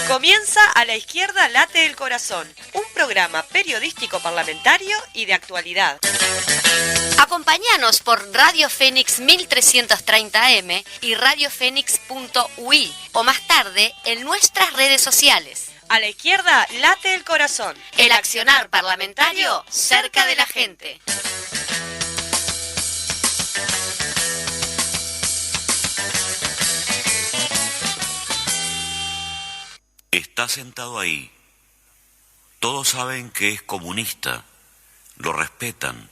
Comienza A la Izquierda Late el Corazón, un programa periodístico parlamentario y de actualidad. Acompáñanos por Radio Fénix 1330M y radiofénix.ui o más tarde en nuestras redes sociales. A la Izquierda Late el Corazón. El accionar parlamentario cerca de la gente. Está sentado ahí. Todos saben que es comunista, lo respetan,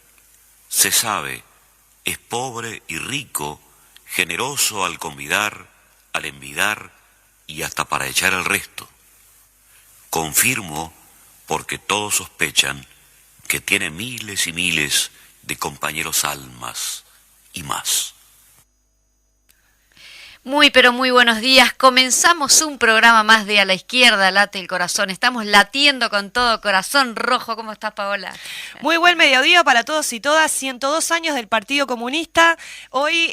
se sabe, es pobre y rico, generoso al convidar, al envidar y hasta para echar al resto. Confirmo, porque todos sospechan, que tiene miles y miles de compañeros almas y más. Muy, pero muy buenos días. Comenzamos un programa más de A la Izquierda Late el Corazón. Estamos latiendo con todo corazón rojo. ¿Cómo estás, Paola? Muy buen mediodía para todos y todas. 102 años del Partido Comunista. Hoy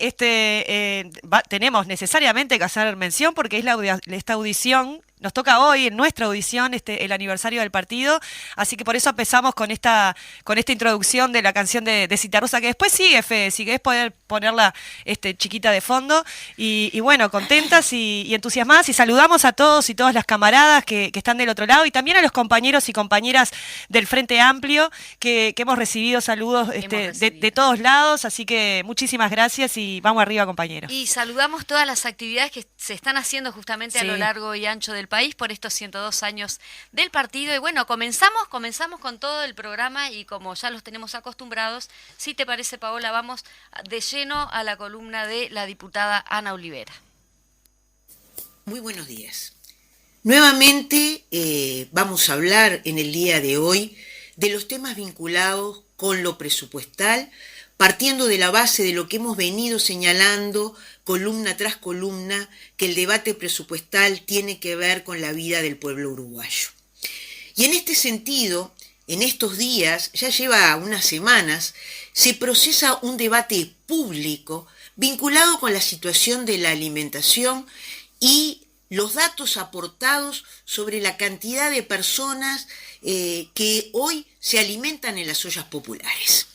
tenemos necesariamente que hacer mención porque es esta audición. Nos toca hoy en nuestra audición el aniversario del partido, así que por eso empezamos con esta introducción de la canción de Citarrosa, que después sigue, Fede, si querés poder ponerla chiquita de fondo, y bueno, contentas y entusiasmadas, y saludamos a todos y todas las camaradas que están del otro lado, y también a los compañeros y compañeras del Frente Amplio, que hemos recibido saludos de todos lados, así que muchísimas gracias y vamos arriba, compañeros. Y saludamos todas las actividades que se están haciendo justamente a lo largo y ancho del país por estos 102 años del partido. Y bueno, comenzamos con todo el programa y como ya los tenemos acostumbrados, si te parece, Paola, vamos de lleno a la columna de la diputada Ana Olivera. Muy buenos días. Nuevamente vamos a hablar en el día de hoy de los temas vinculados con lo presupuestal, partiendo de la base de lo que hemos venido señalando columna tras columna, que el debate presupuestal tiene que ver con la vida del pueblo uruguayo. Y en este sentido, en estos días, ya lleva unas semanas, se procesa un debate público vinculado con la situación de la alimentación y los datos aportados sobre la cantidad de personas que hoy se alimentan en las ollas populares.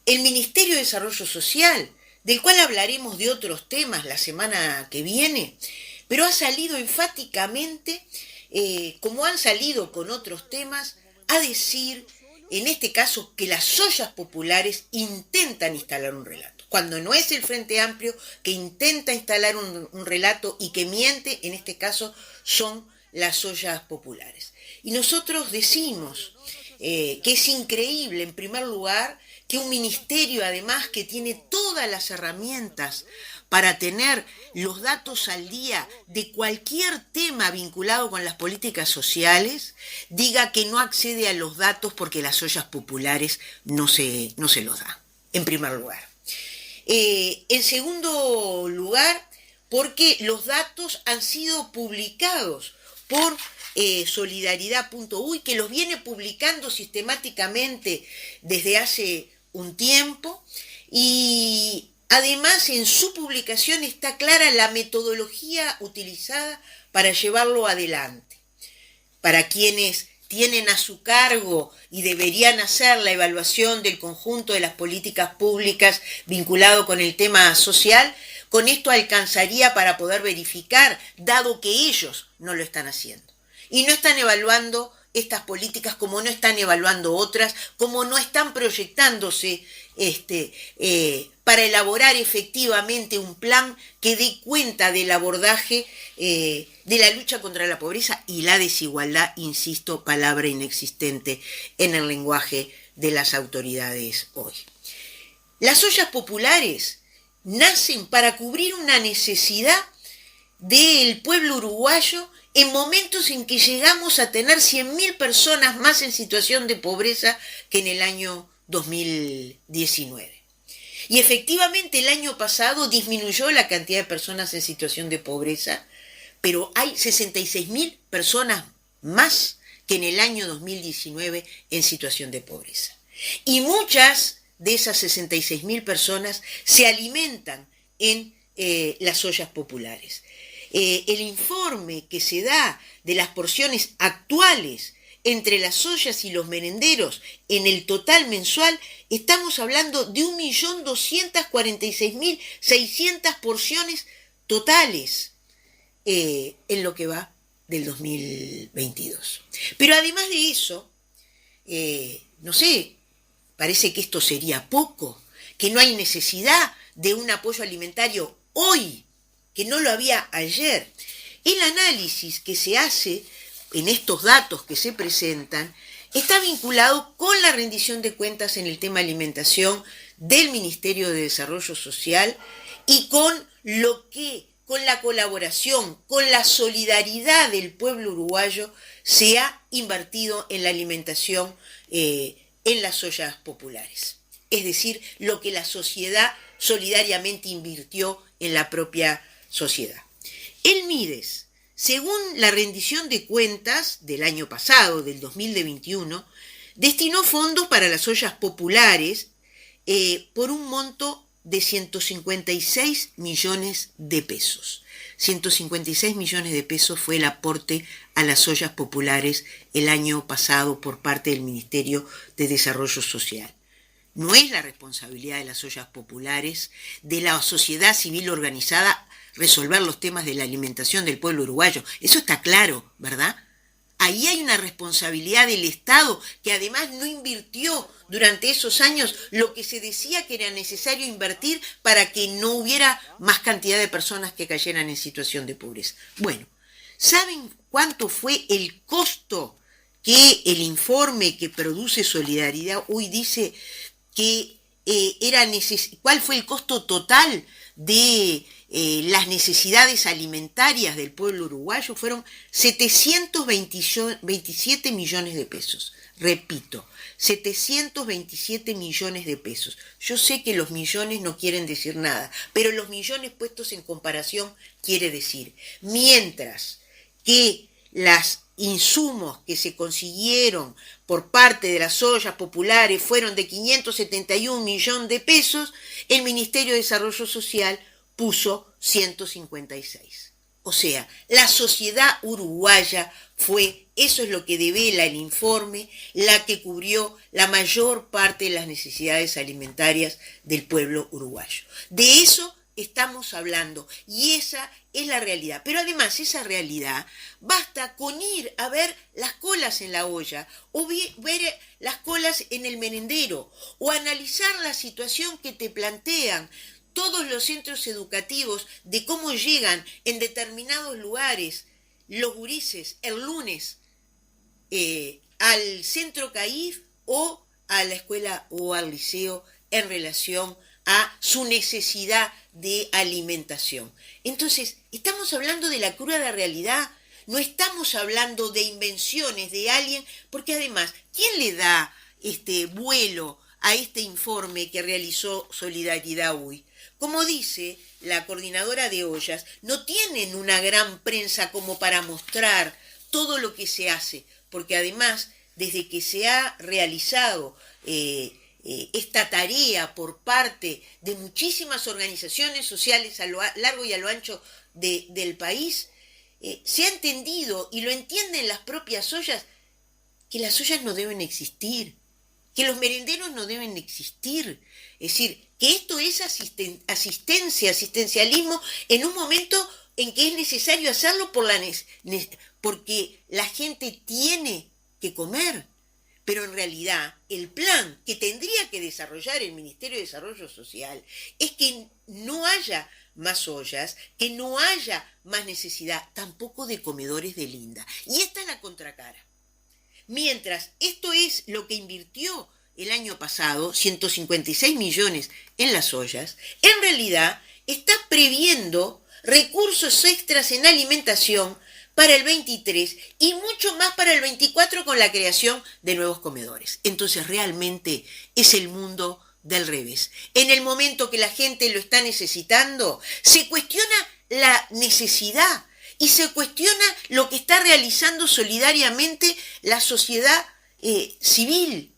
El Ministerio de Desarrollo Social, del cual hablaremos de otros temas la semana que viene, pero ha salido enfáticamente, como han salido con otros temas, a decir, en este caso, que las ollas populares intentan instalar un relato, cuando no es el Frente Amplio que intenta instalar un relato y que miente, en este caso son las ollas populares. Y nosotros decimos que es increíble, en primer lugar, que un ministerio, además, que tiene todas las herramientas para tener los datos al día de cualquier tema vinculado con las políticas sociales, diga que no accede a los datos porque las ollas populares no se los dan, en primer lugar. En segundo lugar, porque los datos han sido publicados por solidaridad.uy, que los viene publicando sistemáticamente desde hace un tiempo, y además en su publicación está clara la metodología utilizada para llevarlo adelante. Para quienes tienen a su cargo y deberían hacer la evaluación del conjunto de las políticas públicas vinculado con el tema social, con esto alcanzaría para poder verificar, dado que ellos no lo están haciendo. Y no están evaluando estas políticas como no están evaluando otras, como no están proyectándose para elaborar efectivamente un plan que dé cuenta del abordaje de la lucha contra la pobreza y la desigualdad, insisto, palabra inexistente en el lenguaje de las autoridades hoy. Las ollas populares nacen para cubrir una necesidad del pueblo uruguayo en momentos en que llegamos a tener 100.000 personas más en situación de pobreza que en el año 2019. Y efectivamente el año pasado disminuyó la cantidad de personas en situación de pobreza, pero hay 66.000 personas más que en el año 2019 en situación de pobreza. Y muchas de esas 66.000 personas se alimentan en las ollas populares. el informe que se da de las porciones actuales entre las ollas y los merenderos en el total mensual, estamos hablando de 1.246.600 porciones totales en lo que va del 2022. Pero además de eso, no sé, parece que esto sería poco, que no hay necesidad de un apoyo alimentario hoy, que no lo había ayer. El análisis que se hace en estos datos que se presentan está vinculado con la rendición de cuentas en el tema alimentación del Ministerio de Desarrollo Social y con la colaboración, con la solidaridad del pueblo uruguayo se ha invertido en la alimentación en las ollas populares. Es decir, lo que la sociedad solidariamente invirtió en la propia sociedad. El MIDES, según la rendición de cuentas del año pasado, del 2021, destinó fondos para las ollas populares por un monto de 156 millones de pesos. 156 millones de pesos fue el aporte a las ollas populares el año pasado por parte del Ministerio de Desarrollo Social. No es la responsabilidad de las ollas populares, de la sociedad civil organizada, resolver los temas de la alimentación del pueblo uruguayo. Eso está claro, ¿verdad? Ahí hay una responsabilidad del Estado que además no invirtió durante esos años lo que se decía que era necesario invertir para que no hubiera más cantidad de personas que cayeran en situación de pobreza. Bueno, ¿saben cuánto fue el costo que el informe que produce Solidaridad hoy dice que cuál fue el costo total de las necesidades alimentarias del pueblo uruguayo? Fueron 727 millones de pesos. Repito, 727 millones de pesos. Yo sé que los millones no quieren decir nada, pero los millones puestos en comparación quiere decir, mientras que las insumos que se consiguieron por parte de las ollas populares fueron de 571 millones de pesos, el Ministerio de Desarrollo Social puso 156. O sea, la sociedad uruguaya fue, eso es lo que devela el informe, la que cubrió la mayor parte de las necesidades alimentarias del pueblo uruguayo. De eso estamos hablando y esa es la realidad. Pero además esa realidad basta con ir a ver las colas en la olla o ver las colas en el merendero o analizar la situación que te plantean todos los centros educativos de cómo llegan en determinados lugares los gurises el lunes al centro CAIF o a la escuela o al liceo en relación a su necesidad de alimentación. Entonces, estamos hablando de la cruda realidad, no estamos hablando de invenciones de alguien, porque además, ¿quién le da vuelo a este informe que realizó Solidaridad hoy? Como dice la coordinadora de ollas, no tienen una gran prensa como para mostrar todo lo que se hace, porque además, desde que se ha realizado esta tarea por parte de muchísimas organizaciones sociales a lo largo y a lo ancho del país, se ha entendido, y lo entienden las propias ollas, que las ollas no deben existir, que los merenderos no deben existir. Es decir, que esto es asistencialismo en un momento en que es necesario hacerlo porque la gente tiene que comer. Pero en realidad el plan que tendría que desarrollar el Ministerio de Desarrollo Social es que no haya más ollas, que no haya más necesidad, tampoco de comedores de linda. Y esta es la contracara. Mientras esto es lo que invirtió el año pasado, 156 millones en las ollas, en realidad está previendo recursos extras en alimentación para el 23 y mucho más para el 24 con la creación de nuevos comedores. Entonces realmente es el mundo del revés. En el momento que la gente lo está necesitando, se cuestiona la necesidad y se cuestiona lo que está realizando solidariamente la sociedad civil.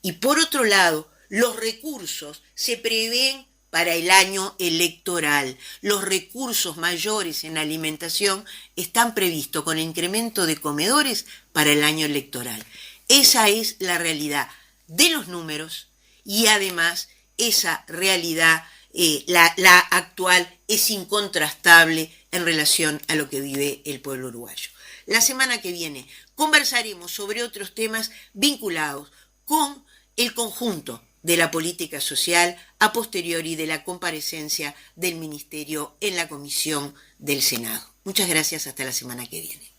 Y por otro lado, los recursos se prevén para el año electoral. Los recursos mayores en alimentación están previstos con incremento de comedores para el año electoral. Esa es la realidad de los números y además esa realidad, la actual, es incontrastable en relación a lo que vive el pueblo uruguayo. La semana que viene conversaremos sobre otros temas vinculados con el conjunto de la política social a posteriori de la comparecencia del Ministerio en la Comisión del Senado. Muchas gracias, hasta la semana que viene.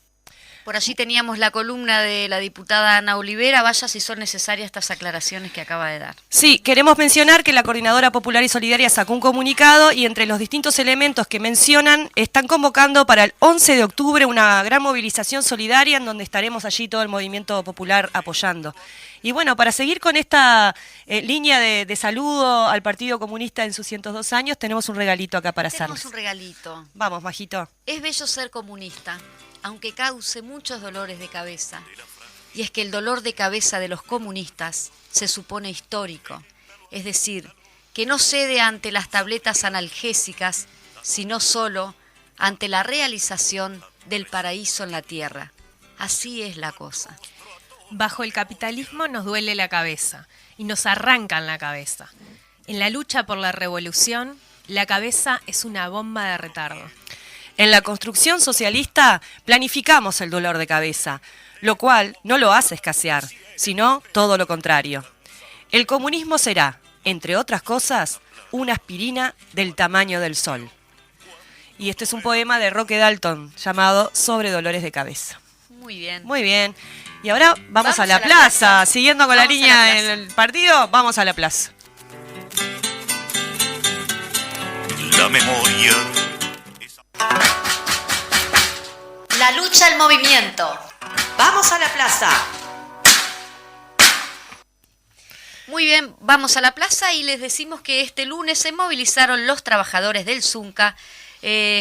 Por allí teníamos la columna de la diputada Ana Olivera. Vaya si son necesarias estas aclaraciones que acaba de dar. Sí, queremos mencionar que la Coordinadora Popular y Solidaria sacó un comunicado y entre los distintos elementos que mencionan están convocando para el 11 de octubre una gran movilización solidaria en donde estaremos allí todo el movimiento popular apoyando. Y bueno, para seguir con esta línea de saludo al Partido Comunista en sus 102 años, tenemos un regalito acá para hacerles. Tenemos un regalito. Vamos, Majito. Es bello ser comunista, aunque cause muchos dolores de cabeza. Y es que el dolor de cabeza de los comunistas se supone histórico, es decir, que no cede ante las tabletas analgésicas, sino solo ante la realización del paraíso en la tierra. Así es la cosa. Bajo el capitalismo nos duele la cabeza y nos arrancan la cabeza. En la lucha por la revolución, la cabeza es una bomba de retardo. En la construcción socialista planificamos el dolor de cabeza, lo cual no lo hace escasear, sino todo lo contrario. El comunismo será, entre otras cosas, una aspirina del tamaño del sol. Y este es un poema de Roque Dalton llamado Sobre dolores de cabeza. Muy bien. Muy bien. Y ahora vamos a la plaza. Siguiendo con la línea del partido, vamos a la plaza. La memoria. La lucha al movimiento. Vamos a la plaza. Muy bien, vamos a la plaza y les decimos que este lunes se movilizaron los trabajadores del Zunca.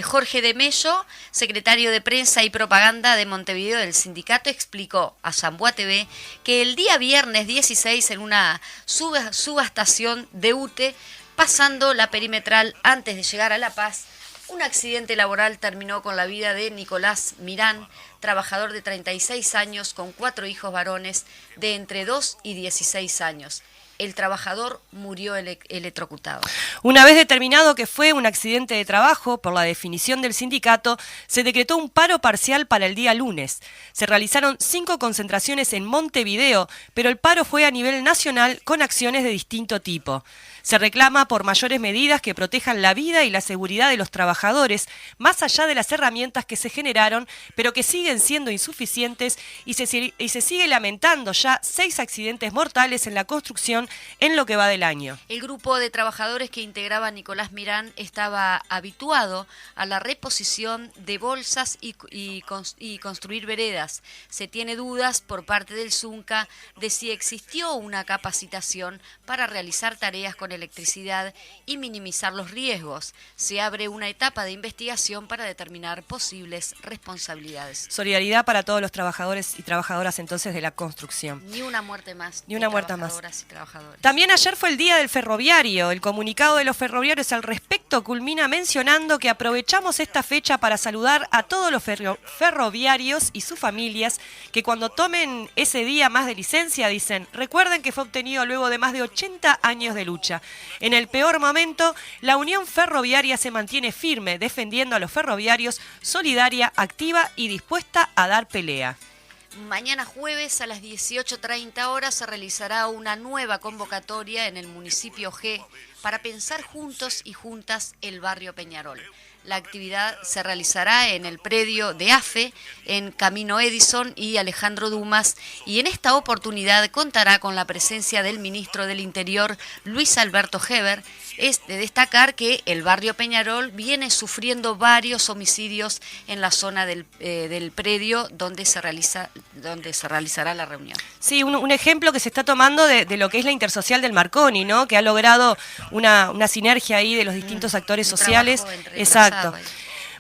Jorge de Mello, secretario de Prensa y Propaganda de Montevideo del sindicato, explicó a Zambua TV que el día viernes 16 en una subastación de UTE, pasando la perimetral antes de llegar a La Paz, un accidente laboral terminó con la vida de Nicolás Mirán, trabajador de 36 años con 4 hijos varones de entre 2 y 16 años. El trabajador murió electrocutado. Una vez determinado que fue un accidente de trabajo, por la definición del sindicato, se decretó un paro parcial para el día lunes. Se realizaron 5 concentraciones en Montevideo, pero el paro fue a nivel nacional con acciones de distinto tipo. Se reclama por mayores medidas que protejan la vida y la seguridad de los trabajadores, más allá de las herramientas que se generaron, pero que siguen siendo insuficientes y se sigue lamentando ya 6 accidentes mortales en la construcción en lo que va del año. El grupo de trabajadores que integraba Nicolás Mirán estaba habituado a la reposición de bolsas y construir veredas. Se tiene dudas por parte del Zunca de si existió una capacitación para realizar tareas con electricidad y minimizar los riesgos. Se abre una etapa de investigación para determinar posibles responsabilidades. Solidaridad para todos los trabajadores y trabajadoras entonces de la construcción. Ni una muerte más. Ni una muerte más. Y trabajadores. También ayer fue el Día del Ferroviario. El comunicado de los ferroviarios al respecto culmina mencionando que aprovechamos esta fecha para saludar a todos los ferroviarios y sus familias que cuando tomen ese día más de licencia, dicen, recuerden que fue obtenido luego de más de 80 años de lucha. En el peor momento, la Unión Ferroviaria se mantiene firme, defendiendo a los ferroviarios, solidaria, activa y dispuesta a dar pelea. Mañana jueves a las 18:30 horas se realizará una nueva convocatoria en el municipio G para pensar juntos y juntas el barrio Peñarol. La actividad se realizará en el predio de AFE, en Camino Edison y Alejandro Dumas, y en esta oportunidad contará con la presencia del ministro del Interior, Luis Alberto Heber. Es de destacar que el barrio Peñarol viene sufriendo varios homicidios en la zona del predio donde se realizará la reunión. Sí, un ejemplo que se está tomando de lo que es la intersocial del Marconi, ¿no? Que ha logrado una sinergia ahí de los distintos actores sociales. Exacto.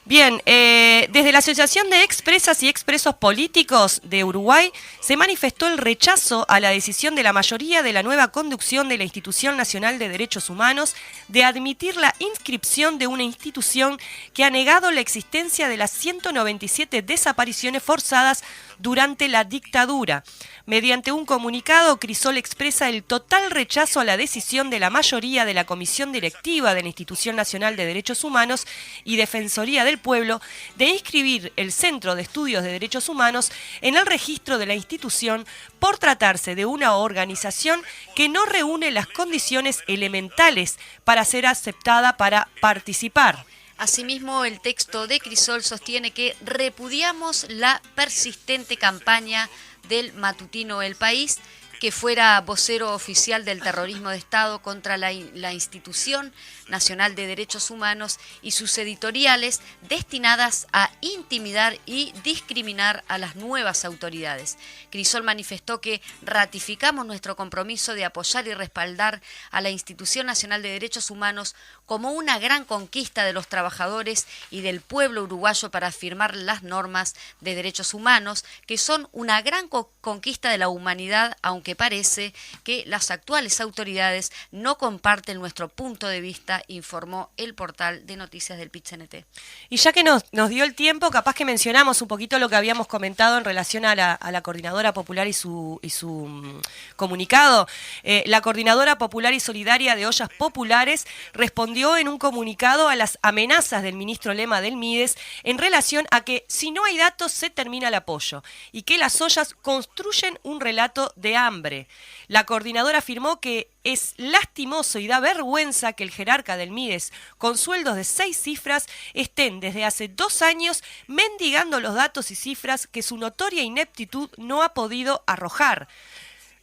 Bien, desde la Asociación de Expresas y Expresos Políticos de Uruguay se manifestó el rechazo a la decisión de la mayoría de la nueva conducción de la Institución Nacional de Derechos Humanos de admitir la inscripción de una institución que ha negado la existencia de las 197 desapariciones forzadas durante la dictadura. Mediante un comunicado, Crisol expresa el total rechazo a la decisión de la mayoría de la Comisión Directiva de la Institución Nacional de Derechos Humanos y Defensoría del Pueblo de inscribir el Centro de Estudios de Derechos Humanos en el registro de la institución por tratarse de una organización que no reúne las condiciones elementales para ser aceptada para participar. Asimismo, el texto de Crisol sostiene que repudiamos la persistente campaña del matutino El País, que fuera vocero oficial del terrorismo de Estado contra la Institución Nacional de Derechos Humanos y sus editoriales destinadas a intimidar y discriminar a las nuevas autoridades. Crisol manifestó que ratificamos nuestro compromiso de apoyar y respaldar a la Institución Nacional de Derechos Humanos como una gran conquista de los trabajadores y del pueblo uruguayo para afirmar las normas de derechos humanos, que son una gran conquista de la humanidad, aunque parece que las actuales autoridades no comparten nuestro punto de vista, informó el portal de noticias del PIT-CNT. Y ya que nos dio el tiempo, capaz que mencionamos un poquito lo que habíamos comentado en relación a la Coordinadora Popular y su comunicado. La Coordinadora Popular y Solidaria de Ollas Populares respondió en un comunicado a las amenazas del ministro Lema del Mides en relación a que si no hay datos se termina el apoyo y que las ollas construyen un relato de hambre. La coordinadora afirmó que es lastimoso y da vergüenza que el jerarca del Mides, con sueldos de 6 cifras, estén desde hace 2 años mendigando los datos y cifras que su notoria ineptitud no ha podido arrojar.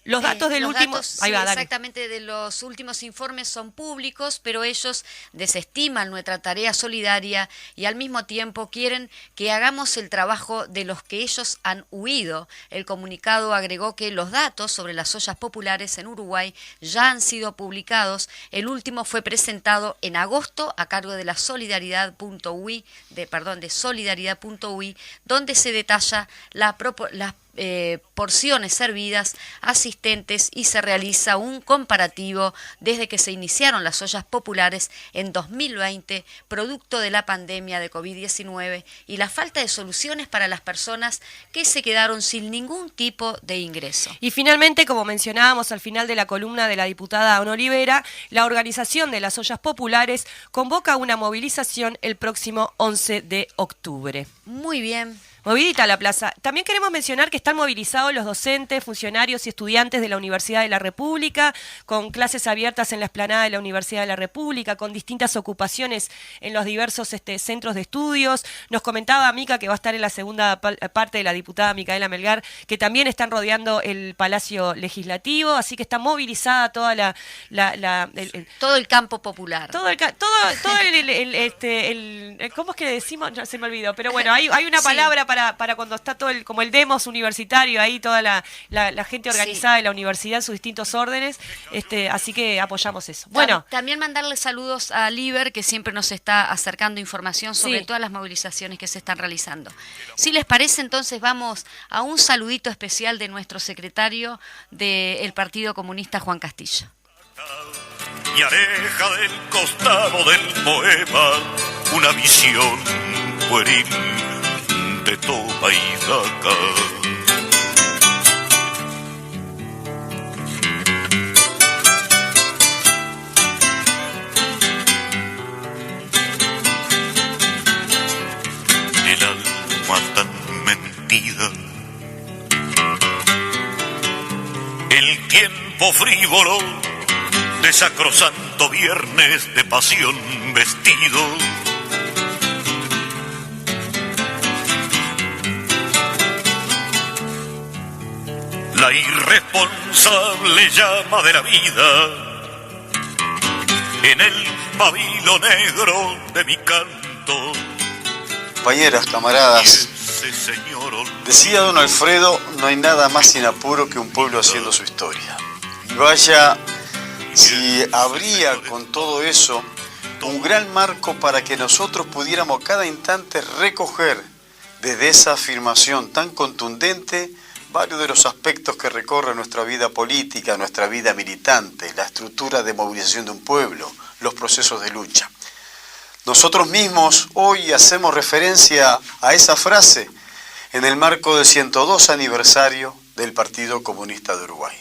Los datos del último... Ahí va, exactamente, de los últimos informes son públicos, pero ellos desestiman nuestra tarea solidaria y al mismo tiempo quieren que hagamos el trabajo de los que ellos han huido. El comunicado agregó que los datos sobre las ollas populares en Uruguay ya han sido publicados. El último fue presentado en agosto a cargo de la solidaridad.ui, de solidaridad.ui, donde se detalla las porciones servidas, asistentes, y se realiza un comparativo desde que se iniciaron las ollas populares en 2020, producto de la pandemia de COVID-19 y la falta de soluciones para las personas que se quedaron sin ningún tipo de ingreso. Y finalmente, como mencionábamos al final de la columna de la diputada Ana Olivera, la organización de las ollas populares convoca una movilización el próximo 11 de octubre. Muy bien. Movidita la plaza. También queremos mencionar que están movilizados los docentes, funcionarios y estudiantes de la Universidad de la República, con clases abiertas en la explanada de la Universidad de la República, con distintas ocupaciones en los diversos centros de estudios. Nos comentaba Mica que va a estar en la segunda parte de la diputada Micaela Melgar, que también están rodeando el Palacio Legislativo, así que está movilizada toda todo el campo popular. Todo el ¿cómo es que decimos? No, se me olvidó, pero bueno, hay una palabra para cuando está todo como el demos universitario, ahí toda la gente organizada de la universidad en sus distintos órdenes, así que apoyamos eso. Bueno, también mandarle saludos a Liber, que siempre nos está acercando información sobre todas las movilizaciones que se están realizando. Si les parece, entonces vamos a un saludito especial de nuestro secretario del Partido Comunista, Juan Castillo. Y aleja del costado del poema una visión pueril de toma y daca. El alma tan mentida, el tiempo frívolo de sacrosanto viernes de pasión vestido. La irresponsable llama de la vida en el pabilo negro de mi canto. Compañeras, camaradas, decía don Alfredo, no hay nada más sin apuro que un pueblo haciendo su historia. Y vaya, si habría con todo eso un gran marco para que nosotros pudiéramos cada instante recoger desde esa afirmación tan contundente varios de los aspectos que recorren nuestra vida política, nuestra vida militante, la estructura de movilización de un pueblo, los procesos de lucha. Nosotros mismos hoy hacemos referencia a esa frase en el marco del 102 aniversario del Partido Comunista de Uruguay.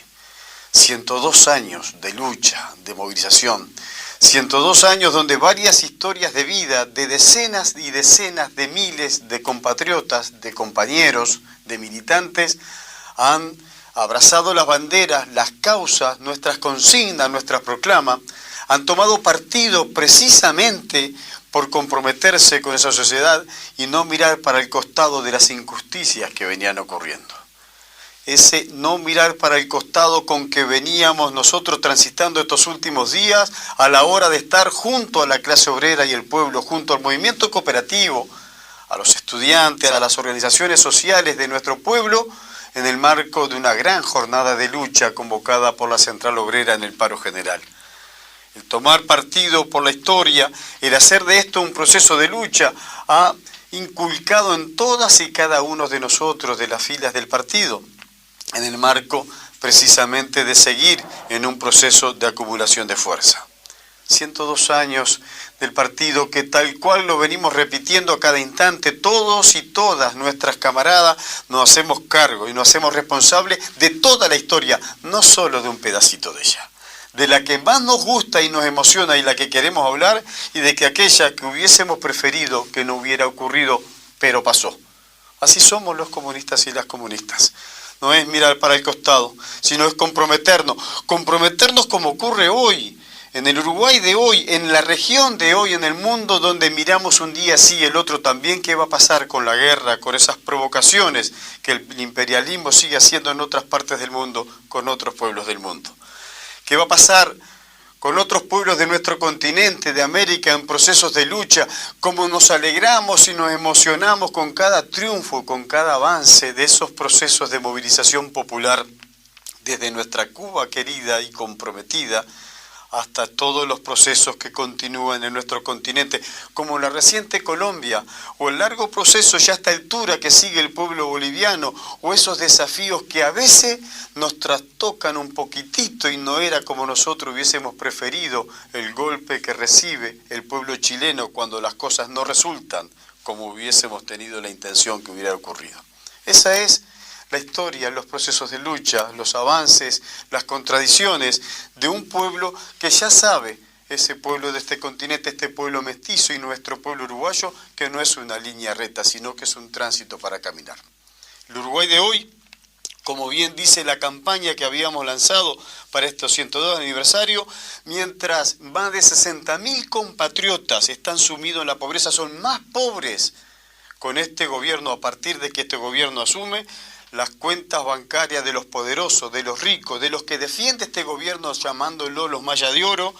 102 años de lucha, de movilización, 102 años donde varias historias de vida de decenas y decenas de miles de compatriotas, de compañeros, de militantes, han abrazado las banderas, las causas, nuestras consignas, nuestras proclamas, han tomado partido precisamente por comprometerse con esa sociedad y no mirar para el costado de las injusticias que venían ocurriendo. Ese no mirar para el costado con que veníamos nosotros transitando estos últimos días a la hora de estar junto a la clase obrera y el pueblo, junto al movimiento cooperativo, a los estudiantes, a las organizaciones sociales de nuestro pueblo, en el marco de una gran jornada de lucha convocada por la Central Obrera en el paro general. El tomar partido por la historia, el hacer de esto un proceso de lucha, ha inculcado en todas y cada uno de nosotros de las filas del partido, en el marco precisamente de seguir en un proceso de acumulación de fuerza. 102 años del partido que tal cual lo venimos repitiendo a cada instante, todos y todas nuestras camaradas nos hacemos cargo y nos hacemos responsables de toda la historia, no solo de un pedacito de ella, de la que más nos gusta y nos emociona y la que queremos hablar, y de que aquella que hubiésemos preferido que no hubiera ocurrido, pero pasó. Así somos los comunistas y las comunistas. No es mirar para el costado, sino es comprometernos como ocurre hoy, en el Uruguay de hoy, en la región de hoy, en el mundo donde miramos un día sí y el otro también, qué va a pasar con la guerra, con esas provocaciones que el imperialismo sigue haciendo en otras partes del mundo, con otros pueblos del mundo. ¿Qué va a pasar con otros pueblos de nuestro continente, de América, en procesos de lucha? Cómo nos alegramos y nos emocionamos con cada triunfo, con cada avance de esos procesos de movilización popular, desde nuestra Cuba querida y comprometida, hasta todos los procesos que continúan en nuestro continente, como la reciente Colombia, o el largo proceso ya a esta altura que sigue el pueblo boliviano, o esos desafíos que a veces nos trastocan un poquitito y no era como nosotros hubiésemos preferido, el golpe que recibe el pueblo chileno cuando las cosas no resultan como hubiésemos tenido la intención que hubiera ocurrido. Esa es la historia, los procesos de lucha, los avances, las contradicciones de un pueblo que ya sabe, ese pueblo de este continente, este pueblo mestizo y nuestro pueblo uruguayo, que no es una línea recta, sino que es un tránsito para caminar. El Uruguay de hoy, como bien dice la campaña que habíamos lanzado para estos 102 aniversario, mientras más de 60.000 compatriotas están sumidos en la pobreza, son más pobres con este gobierno a partir de que este gobierno asume. Las cuentas bancarias de los poderosos, de los ricos, de los que defiende este gobierno llamándolo los Maya de Oro,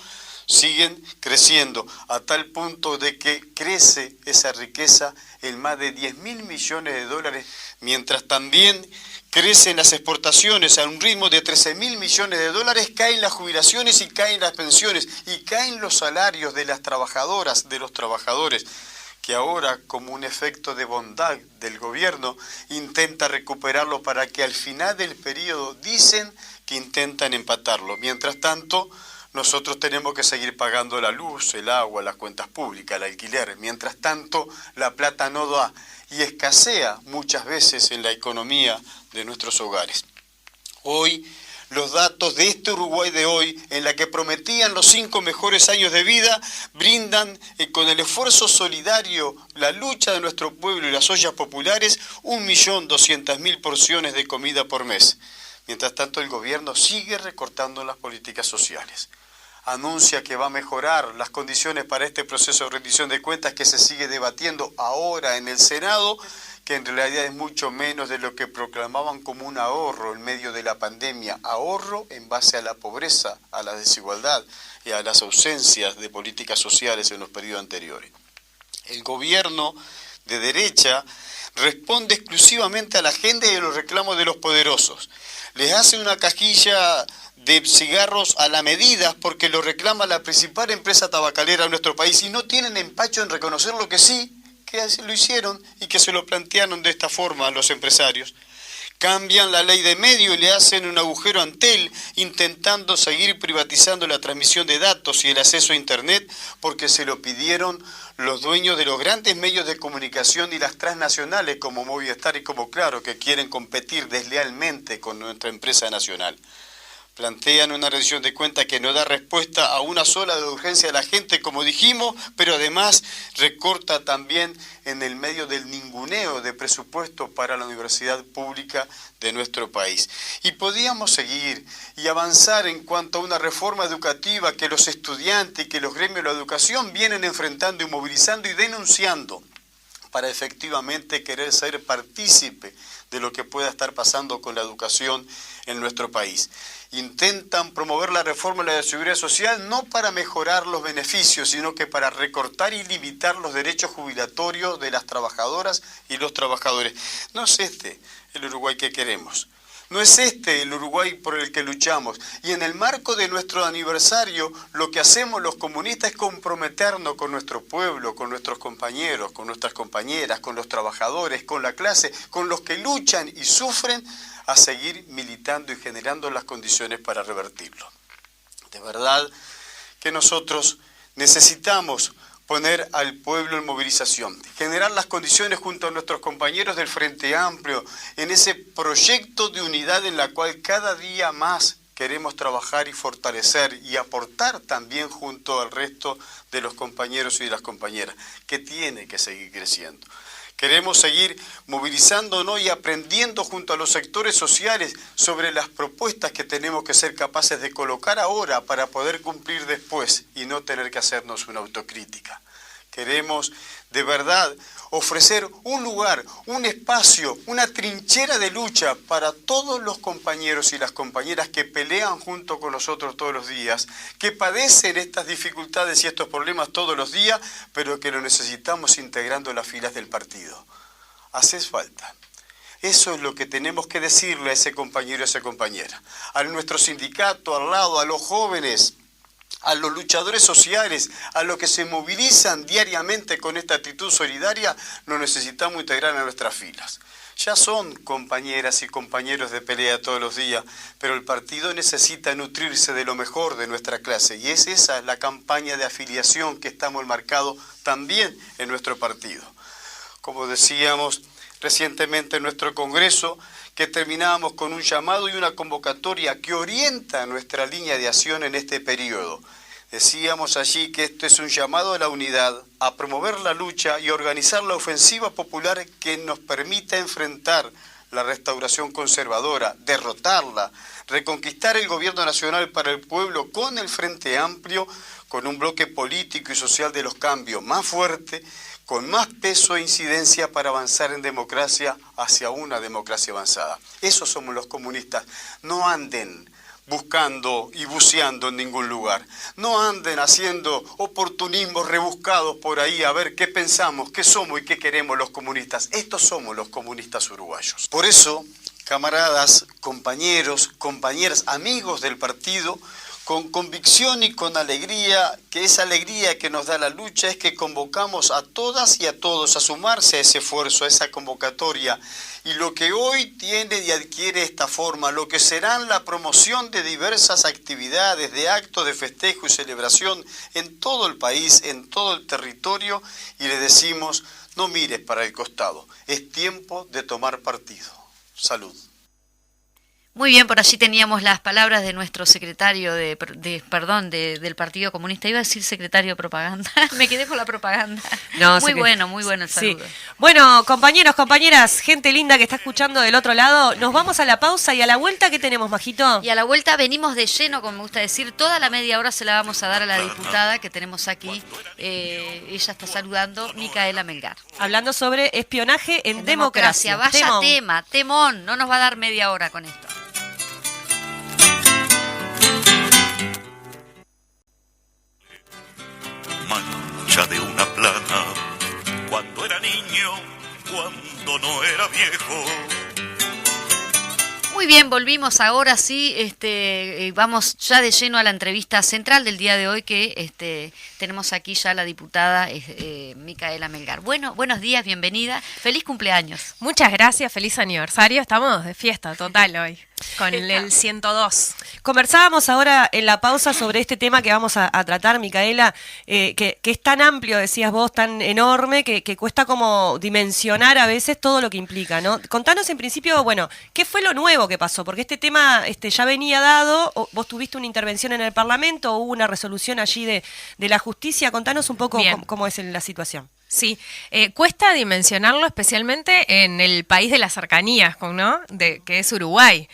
siguen creciendo a tal punto de que crece esa riqueza en más de 10.000 millones de dólares, mientras también crecen las exportaciones a un ritmo de 13.000 millones de dólares, caen las jubilaciones y caen las pensiones y caen los salarios de las trabajadoras, de los trabajadores, que ahora, como un efecto de bondad del gobierno, intenta recuperarlo para que al final del periodo dicen que intentan empatarlo. Mientras tanto, nosotros tenemos que seguir pagando la luz, el agua, las cuentas públicas, el alquiler. Mientras tanto, la plata no da y escasea muchas veces en la economía de nuestros hogares. Hoy, los datos de este Uruguay de hoy, en la que prometían los 5 mejores años de vida, brindan con el esfuerzo solidario, la lucha de nuestro pueblo y las ollas populares, 1.200.000 porciones de comida por mes. Mientras tanto, el gobierno sigue recortando las políticas sociales. Anuncia que va a mejorar las condiciones para este proceso de rendición de cuentas que se sigue debatiendo ahora en el Senado, que en realidad es mucho menos de lo que proclamaban como un ahorro en medio de la pandemia, ahorro en base a la pobreza, a la desigualdad y a las ausencias de políticas sociales en los periodos anteriores. El gobierno de derecha responde exclusivamente a la agenda y a los reclamos de los poderosos. Les hace una cajilla de cigarros a la medida, porque lo reclama la principal empresa tabacalera de nuestro país, y no tienen empacho en reconocer lo que sí, que lo hicieron y que se lo plantearon de esta forma a los empresarios. Cambian la ley de medio y le hacen un agujero a Antel, intentando seguir privatizando la transmisión de datos y el acceso a Internet, porque se lo pidieron los dueños de los grandes medios de comunicación y las transnacionales como Movistar y como Claro, que quieren competir deslealmente con nuestra empresa nacional. Plantean una rendición de cuentas que no da respuesta a una sola de urgencia de la gente, como dijimos, pero además recorta también en el medio del ninguneo de presupuesto para la universidad pública de nuestro país. Y podíamos seguir y avanzar en cuanto a una reforma educativa que los estudiantes y que los gremios de la educación vienen enfrentando y movilizando y denunciando para efectivamente querer ser partícipe de lo que pueda estar pasando con la educación en nuestro país. Intentan promover la reforma de la seguridad social no para mejorar los beneficios, sino que para recortar y limitar los derechos jubilatorios de las trabajadoras y los trabajadores. No es este el Uruguay que queremos. No es este el Uruguay por el que luchamos. Y en el marco de nuestro aniversario, lo que hacemos los comunistas es comprometernos con nuestro pueblo, con nuestros compañeros, con nuestras compañeras, con los trabajadores, con la clase, con los que luchan y sufren, a seguir militando y generando las condiciones para revertirlo. De verdad que nosotros necesitamos poner al pueblo en movilización, generar las condiciones junto a nuestros compañeros del Frente Amplio en ese proyecto de unidad en la cual cada día más queremos trabajar y fortalecer y aportar también junto al resto de los compañeros y de las compañeras, que tiene que seguir creciendo. Queremos seguir movilizándonos y aprendiendo junto a los sectores sociales sobre las propuestas que tenemos que ser capaces de colocar ahora para poder cumplir después y no tener que hacernos una autocrítica. Queremos de verdad ofrecer un lugar, un espacio, una trinchera de lucha para todos los compañeros y las compañeras que pelean junto con nosotros todos los días, que padecen estas dificultades y estos problemas todos los días, pero que lo necesitamos integrando en las filas del partido. Hace falta. Eso es lo que tenemos que decirle a ese compañero y a esa compañera. A nuestro sindicato al lado, a los jóvenes, a los luchadores sociales, a los que se movilizan diariamente con esta actitud solidaria, nos necesitamos integrar a nuestras filas. Ya son compañeras y compañeros de pelea todos los días, pero el partido necesita nutrirse de lo mejor de nuestra clase, y es esa la campaña de afiliación que estamos marcando también en nuestro partido. Como decíamos recientemente en nuestro Congreso, que terminábamos con un llamado y una convocatoria que orienta nuestra línea de acción en este periodo. Decíamos allí que esto es un llamado a la unidad, a promover la lucha y organizar la ofensiva popular que nos permita enfrentar la restauración conservadora, derrotarla, reconquistar el gobierno nacional para el pueblo con el Frente Amplio, con un bloque político y social de los cambios más fuerte, con más peso e incidencia para avanzar en democracia hacia una democracia avanzada. Esos somos los comunistas. No anden buscando y buceando en ningún lugar. No anden haciendo oportunismos rebuscados por ahí a ver qué pensamos, qué somos y qué queremos los comunistas. Estos somos los comunistas uruguayos. Por eso, camaradas, compañeros, compañeras, amigos del partido, con convicción y con alegría, que esa alegría que nos da la lucha es que convocamos a todas y a todos a sumarse a ese esfuerzo, a esa convocatoria. Y lo que hoy tiene y adquiere esta forma, lo que serán la promoción de diversas actividades, de actos de festejo y celebración en todo el país, en todo el territorio, y le decimos, no mires para el costado, es tiempo de tomar partido. Salud. Muy bien, por allí teníamos las palabras de nuestro secretario del Partido Comunista. Iba a decir secretario de propaganda. Me quedé con la propaganda. No, muy bueno el saludo. Sí. Bueno, compañeros, compañeras, gente linda que está escuchando del otro lado, nos vamos a la pausa y a la vuelta, ¿qué tenemos, Majito? Y a la vuelta venimos de lleno, como me gusta decir, toda la media hora se la vamos a dar a la diputada que tenemos aquí. Ella está saludando, Micaela Melgar. Hablando sobre espionaje en democracia. Vaya temón, no nos va a dar media hora con esto. Mancha de una plana, cuando era niño, cuando no era viejo. Muy bien, volvimos ahora sí, vamos ya de lleno a la entrevista central del día de hoy que tenemos aquí ya la diputada Micaela Melgar. Bueno, buenos días, bienvenida, feliz cumpleaños. Muchas gracias, feliz aniversario, estamos de fiesta total hoy, con el 102. Conversábamos ahora en la pausa sobre este tema que vamos a tratar, Micaela, que es tan amplio, decías vos, tan enorme, que cuesta como dimensionar a veces todo lo que implica, ¿no? Contanos en principio, bueno, ¿qué fue lo nuevo que pasó? Porque este tema ya venía dado, vos tuviste una intervención en el Parlamento, hubo una resolución allí de la justicia, contanos un poco cómo es la situación. Sí, cuesta dimensionarlo especialmente en el país de las cercanías, ¿no? Que es Uruguay,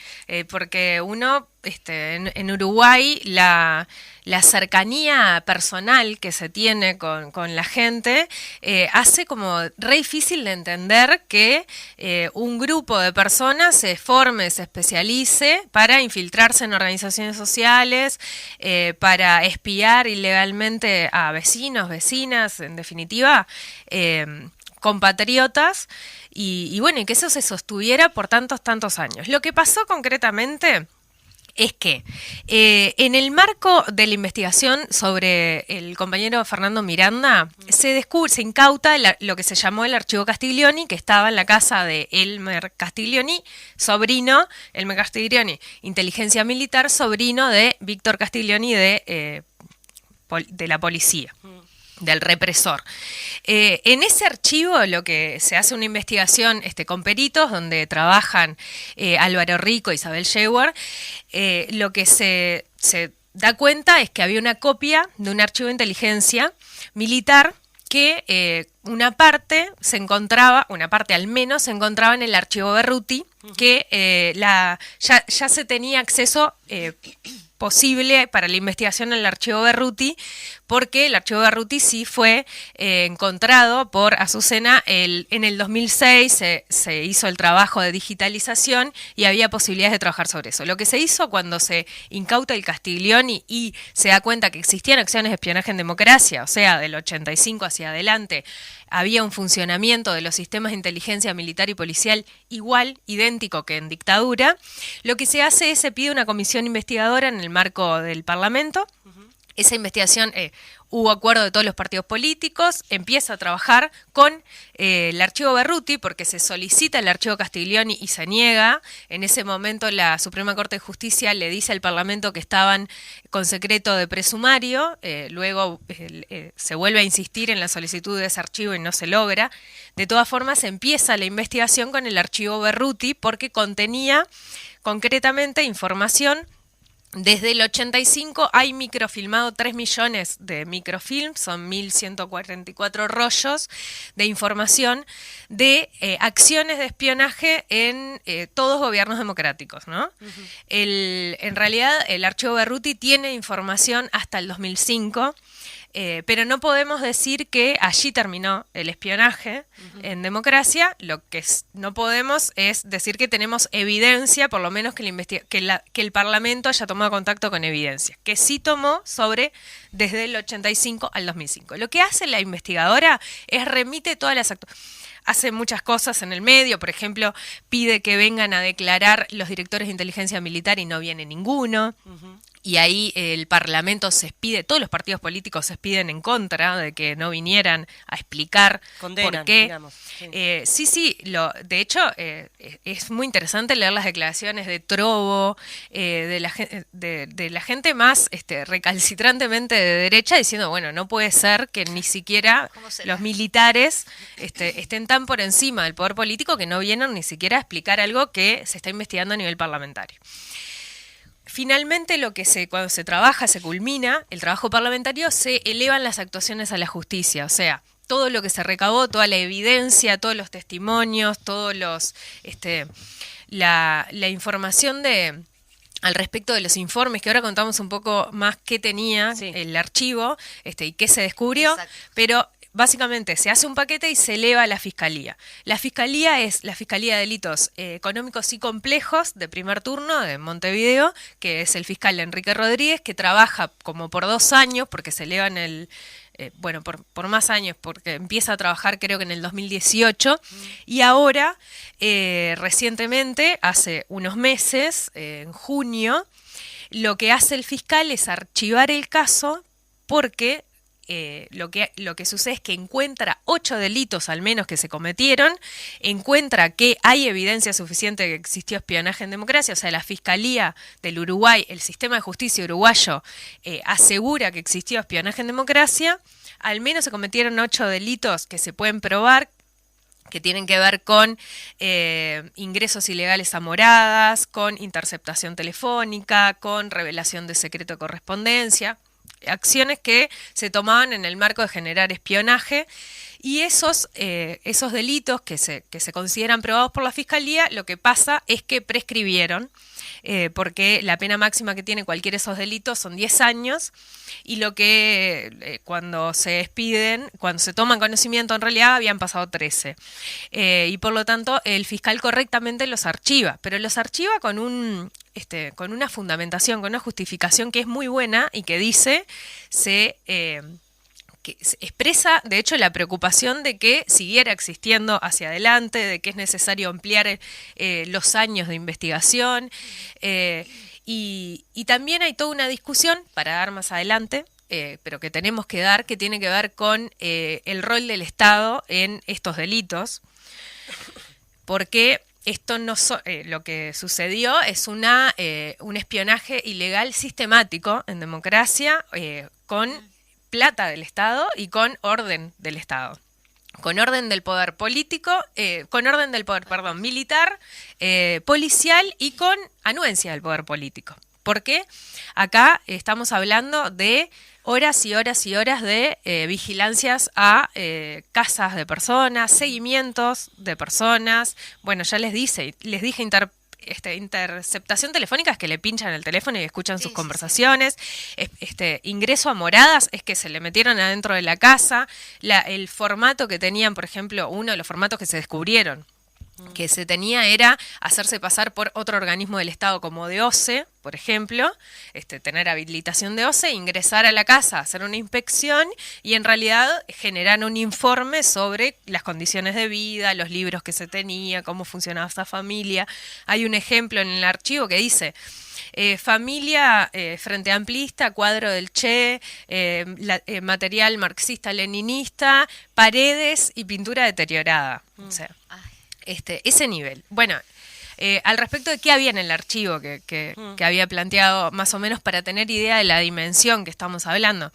porque uno, en Uruguay la cercanía personal que se tiene con la gente hace como re difícil de entender que un grupo de personas se forme, se especialice para infiltrarse en organizaciones sociales, para espiar ilegalmente a vecinos, vecinas, en definitiva, compatriotas, y bueno, y que eso se sostuviera por tantos años. Lo que pasó concretamente es que en el marco de la investigación sobre el compañero Fernando Miranda, se incauta lo que se llamó el archivo Castiglioni, que estaba en la casa de Elmer Castiglioni, sobrino, Elmer Castiglioni, inteligencia militar, sobrino de Víctor Castiglioni de la policía, del represor. En ese archivo lo que se hace una investigación con peritos donde trabajan Álvaro Rico, Isabel Scheuer, lo que se da cuenta es que había una copia de un archivo de inteligencia militar que una parte al menos se encontraba en el archivo Berruti, que ya se tenía acceso posible para la investigación en el archivo Berruti, porque el archivo Berruti sí fue encontrado por Azucena en el 2006, se hizo el trabajo de digitalización y había posibilidades de trabajar sobre eso. Lo que se hizo cuando se incauta el Castiglioni y se da cuenta que existían acciones de espionaje en democracia, o sea, del 85 hacia adelante, había un funcionamiento de los sistemas de inteligencia militar y policial igual, idéntico que en dictadura, lo que se hace es se pide una comisión investigadora en el marco del Parlamento. Esa investigación, hubo acuerdo de todos los partidos políticos, empieza a trabajar con el archivo Berruti, porque se solicita el archivo Castiglioni y se niega. En ese momento la Suprema Corte de Justicia le dice al Parlamento que estaban con secreto de presumario, luego se vuelve a insistir en la solicitud de ese archivo y no se logra. De todas formas, empieza la investigación con el archivo Berruti porque contenía concretamente información. Desde el 85 hay microfilmado 3 millones de microfilms, son 1.144 rollos de información de acciones de espionaje en todos gobiernos democráticos, ¿no? En realidad el archivo Berruti tiene información hasta el 2005, pero no podemos decir que allí terminó el espionaje en democracia. Lo que no podemos es decir que tenemos evidencia, por lo menos que el Parlamento haya tomado contacto con evidencia, que sí tomó desde el 85 al 2005. Lo que hace la investigadora es remite todas las hace muchas cosas en el medio, por ejemplo, pide que vengan a declarar los directores de inteligencia militar y no viene ninguno. Y ahí el Parlamento todos los partidos políticos se piden en contra de que no vinieran a explicar Condenan, por qué. Digamos, sí. De hecho, es muy interesante leer las declaraciones de Trovo, de la gente más recalcitrantemente de derecha, diciendo, bueno, no puede ser que ni siquiera los militares estén tan por encima del poder político que no vienen ni siquiera a explicar algo que se está investigando a nivel parlamentario. Finalmente, cuando se trabaja, se culmina el trabajo parlamentario, se elevan las actuaciones a la justicia, o sea, todo lo que se recabó, toda la evidencia, todos los testimonios, la información al respecto de los informes, que ahora contamos un poco más qué tenía el archivo y qué se descubrió. Exacto. Pero básicamente se hace un paquete y se eleva a la Fiscalía. La Fiscalía es la Fiscalía de Delitos Económicos y Complejos de primer turno de Montevideo, que es el fiscal Enrique Rodríguez, que trabaja como por 2 años, porque se eleva en por más años, porque empieza a trabajar creo que en el 2018, y ahora, recientemente, hace unos meses, en junio, lo que hace el fiscal es archivar el caso porque lo que sucede es que encuentra 8 delitos al menos que se cometieron, encuentra que hay evidencia suficiente de que existió espionaje en democracia, o sea, la Fiscalía del Uruguay, el sistema de justicia uruguayo asegura que existió espionaje en democracia, al menos se cometieron 8 delitos que se pueden probar, que tienen que ver con ingresos ilegales a moradas, con interceptación telefónica, con revelación de secreto de correspondencia, acciones que se tomaban en el marco de generar espionaje, y esos delitos que se consideran probados por la Fiscalía, lo que pasa es que prescribieron, porque la pena máxima que tiene cualquiera de esos delitos son 10 años, y lo que cuando se despiden, cuando se toman conocimiento, en realidad habían pasado 13. Y por lo tanto el fiscal correctamente los archiva, pero los archiva con con una fundamentación, con una justificación que es muy buena y que dice, que expresa, de hecho, la preocupación de que siguiera existiendo hacia adelante, de que es necesario ampliar los años de investigación, y también hay toda una discusión para dar más adelante, pero que tenemos que dar, que tiene que ver con el rol del Estado en estos delitos, porque esto no lo que sucedió es un espionaje ilegal sistemático en democracia, con plata del Estado y con orden del Estado. Con orden del poder político, con orden del poder, militar, policial y con anuencia del poder político. Porque acá estamos hablando de horas y horas y horas de vigilancias a casas de personas, seguimientos de personas. Bueno, ya les dije interceptación telefónica es que le pinchan el teléfono y escuchan sus conversaciones. Ingreso a moradas es que se le metieron adentro de la casa. El formato que tenían, por ejemplo, uno de los formatos que se descubrieron que se tenía era hacerse pasar por otro organismo del Estado como de OCE, por ejemplo, tener habilitación de OCE, ingresar a la casa, hacer una inspección y en realidad generar un informe sobre las condiciones de vida, los libros que se tenía, cómo funcionaba esa familia. Hay un ejemplo en el archivo que dice: familia Frente Amplista, cuadro del Che, material marxista-leninista, paredes y pintura deteriorada. O sea, ese nivel. Bueno, al respecto de qué había en el archivo que había planteado más o menos para tener idea de la dimensión que estamos hablando.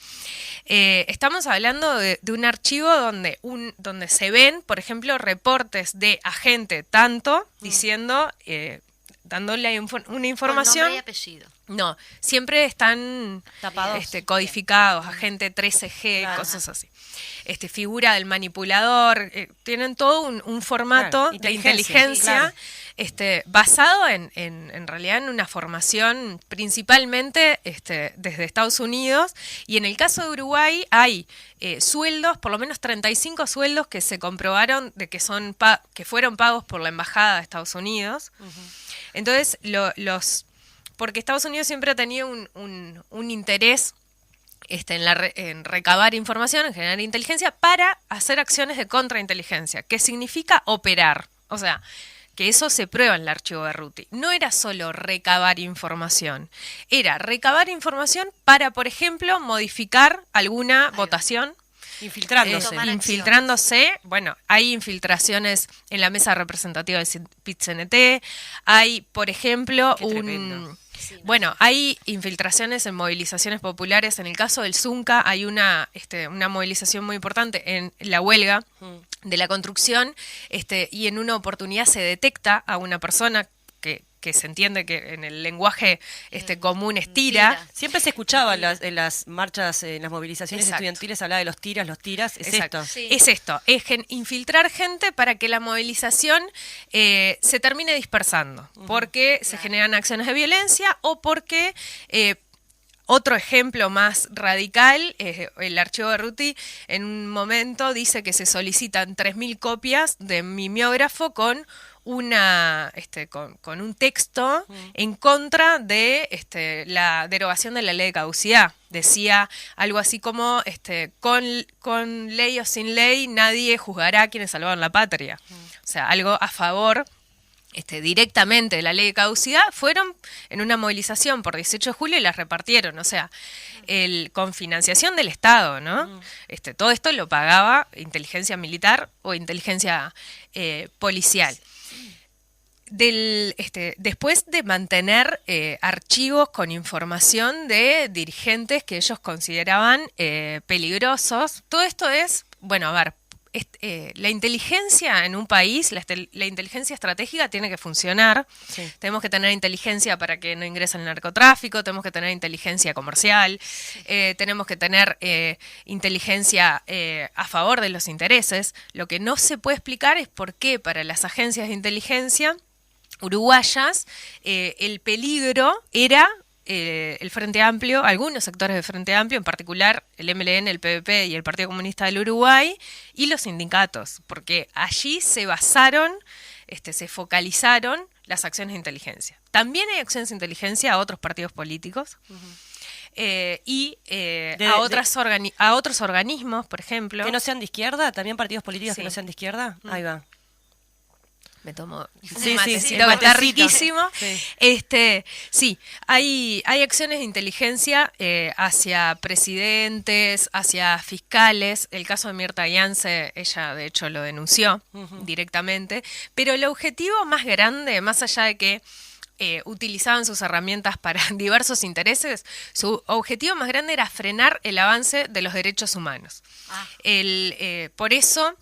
Estamos hablando de un archivo donde se ven, por ejemplo, reportes de agente tanto diciendo, dándole una información. Con nombre y apellido. No, siempre están tapados, codificados, agente 13G, cosas así. Figura del manipulador, tienen todo un formato de inteligencia, basado en realidad en una formación principalmente desde Estados Unidos, y en el caso de Uruguay hay sueldos, por lo menos 35 sueldos que se comprobaron de que que fueron pagos por la embajada de Estados Unidos. Entonces, porque Estados Unidos siempre ha tenido un interés en recabar información, en generar inteligencia para hacer acciones de contrainteligencia, que significa operar. O sea, que eso se prueba en el archivo de Ruti. No era solo recabar información, era recabar información para, por ejemplo, modificar alguna votación. Infiltrándose. Bueno, hay infiltraciones en la mesa representativa de PIT-CNT, hay, por ejemplo, hay infiltraciones en movilizaciones populares. En el caso del Zunca hay una movilización muy importante en la huelga de la construcción, y en una oportunidad se detecta a una persona que se entiende que en el lenguaje común es tira. Siempre se escuchaba en las marchas, en las movilizaciones estudiantiles, hablaba de los tiras, es esto. Sí. Es esto, es infiltrar gente para que la movilización se termine dispersando, porque se generan acciones de violencia o porque Otro ejemplo más radical, el archivo Berruti en un momento dice que se solicitan 3.000 copias de mimeógrafo con con un texto en contra de la derogación de la ley de caducidad. Decía algo así como con ley o sin ley nadie juzgará a quienes salvaron la patria. O sea, algo a favor directamente de la ley de caducidad. Fueron en una movilización por 18 de julio y las repartieron, o sea, con financiación del Estado, ¿no? Todo esto lo pagaba inteligencia militar o inteligencia policial. Después de mantener archivos con información de dirigentes que ellos consideraban peligrosos, todo esto es, bueno, a ver, la inteligencia en un país, la inteligencia estratégica tiene que funcionar. Sí. Tenemos que tener inteligencia para que no ingrese el narcotráfico, tenemos que tener inteligencia comercial, tenemos que tener inteligencia a favor de los intereses. Lo que no se puede explicar es por qué para las agencias de inteligencia uruguayas el peligro era el Frente Amplio, algunos sectores del Frente Amplio, en particular el MLN, el PVP y el Partido Comunista del Uruguay, y los sindicatos, porque allí se basaron, se focalizaron las acciones de inteligencia. También hay acciones de inteligencia a otros partidos políticos y a otros organismos, por ejemplo. ¿Que no sean de izquierda? ¿También partidos políticos que no sean de izquierda? Ahí va. Me tomo sí, matecito, que está riquísimo. Sí, sí, hay acciones de inteligencia hacia presidentes, hacia fiscales. El caso de Mirta Yance, ella de hecho lo denunció directamente. Pero el objetivo más grande, más allá de que utilizaban sus herramientas para diversos intereses, su objetivo más grande era frenar el avance de los derechos humanos. Por eso,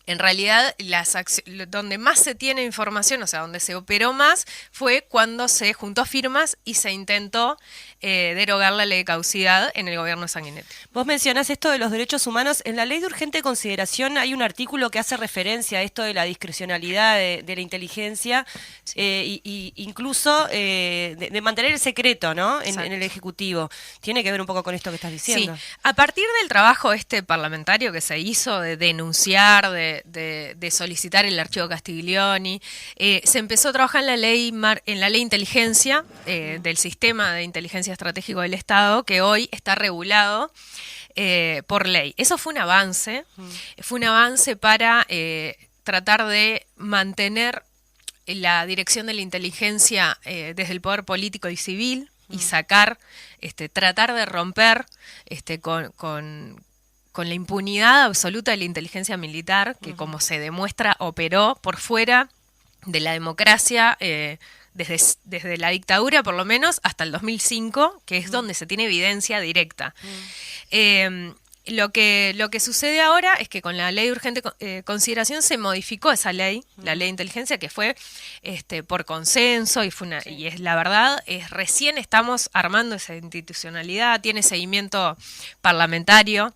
en realidad, donde más se tiene información, o sea, donde se operó más, fue cuando se juntó firmas y se intentó derogar la ley de caducidad en el gobierno de Sanguinetti. Vos mencionás esto de los derechos humanos. En la ley de urgente consideración hay un artículo que hace referencia a esto de la discrecionalidad de la inteligencia, y incluso de mantener el secreto, ¿no? En el Ejecutivo. Tiene que ver un poco con esto que estás diciendo. Sí. A partir del trabajo parlamentario que se hizo de denunciar, de solicitar el archivo Castiglioni, se empezó a trabajar en la ley inteligencia del sistema de inteligencia estratégico del Estado, que hoy está regulado por ley. Eso fue un avance, para tratar de mantener la dirección de la inteligencia desde el poder político y civil y tratar de romper con la impunidad absoluta de la inteligencia militar, que como se demuestra operó por fuera de la democracia desde la dictadura por lo menos hasta el 2005, que es donde se tiene evidencia directa. Lo que sucede ahora es que con la ley de urgente consideración se modificó esa ley, la ley de inteligencia, que fue por consenso y es la verdad, recién estamos armando esa institucionalidad, tiene seguimiento parlamentario,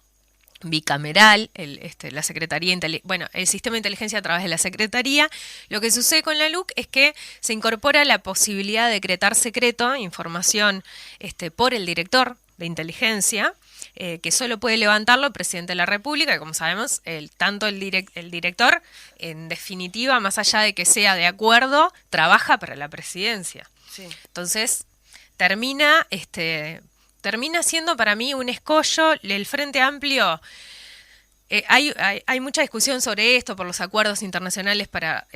bicameral, la Secretaría, el sistema de inteligencia a través de la Secretaría. Lo que sucede con la LUC es que se incorpora la posibilidad de decretar secreto, información por el director de inteligencia, que solo puede levantarlo el presidente de la República, y como sabemos, tanto el director, en definitiva, más allá de que sea de acuerdo, trabaja para la presidencia. Sí. Entonces, termina siendo para mí un escollo. El Frente Amplio, hay mucha discusión sobre esto por los acuerdos internacionales para